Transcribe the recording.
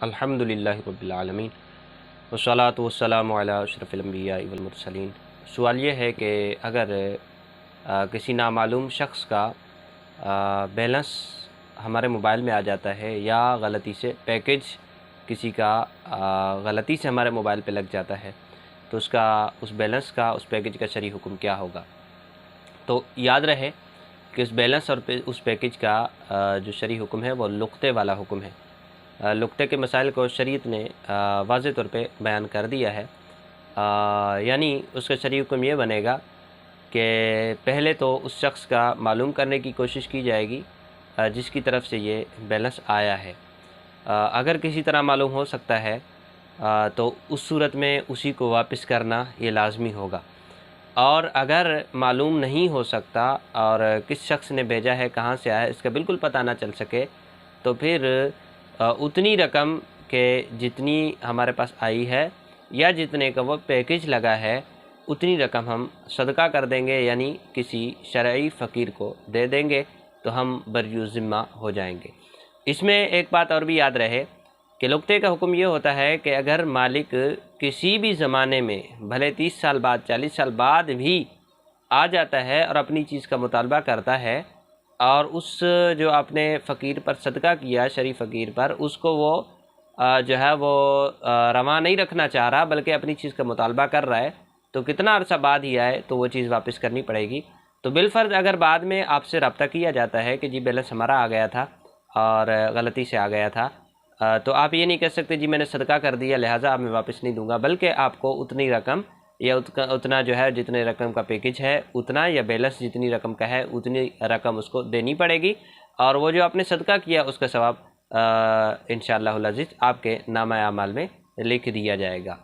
अल्हम्दुलिल्लाहि रब्बिल आलमीन वस्सलातु वस्सलामु अला अशरफिल अंबिया वल मुरसलीन। सवाल ये है कि अगर किसी नामालूम शख्स का बैलेंस हमारे मोबाइल में आ जाता है या गलती से पैकेज किसी का गलती से हमारे मोबाइल पे लग जाता है, तो उसका उस बैलेंस का उस पैकेज का शरई हुक्म क्या होगा। तो याद रहे कि उस बैलेंस और उस पैकेज का जो शरई हुक्म है वो लुक़्ते वाला हुक्म है। लुक़्ते के मसाइल को शरीयत ने वाज़ेह तौर पे बयान कर दिया है। यानी उसका शरई हुक्म ये बनेगा कि पहले तो उस शख्स का मालूम करने की कोशिश की जाएगी जिसकी तरफ से ये बैलेंस आया है। अगर किसी तरह मालूम हो सकता है तो उस सूरत में उसी को वापस करना ये लाज़मी होगा। और अगर मालूम नहीं हो सकता और किस शख्स ने भेजा है, कहाँ से आया है, इसका बिल्कुल पता ना चल सके, तो फिर उतनी रकम के जितनी हमारे पास आई है या जितने का वो पैकेज लगा है उतनी रकम हम सदका कर देंगे, यानी किसी शरई फ़कीर को दे देंगे, तो हम बर्यु ज़िम्मा हो जाएंगे। इसमें एक बात और भी याद रहे कि लुक़्ते का हुक्म ये होता है कि अगर मालिक किसी भी ज़माने में भले 30 साल बाद 40 साल बाद भी आ जाता है और अपनी चीज़ का मुतालबा करता है और उस जो आपने फ़कीर पर सदका किया, शरई फ़कीर पर, उसको वो जो है वो रवा नहीं रखना चाह रहा बल्कि अपनी चीज़ का मुतालबा कर रहा है, तो कितना अरसा बाद ही आए तो वो चीज़ वापस करनी पड़ेगी। तो बिलफ़र्ज़ अगर बाद में आपसे रब्ता किया जाता है कि जी बैलेंस हमारा आ गया था और गलती से आ गया था, तो आप ये नहीं कह सकते जी मैंने सदका कर दिया लिहाजा अब मैं वापस नहीं दूंगा, बल्कि आपको उतनी रकम या उतना जो है जितने रकम का पैकेज है उतना, या बैलेंस जितनी रकम का है उतनी रकम उसको देनी पड़ेगी। और वो जो आपने सदका किया उसका सवाब इंशाअल्लाहुल अज़ीज़ आपके नामा अमाल में लिख दिया जाएगा।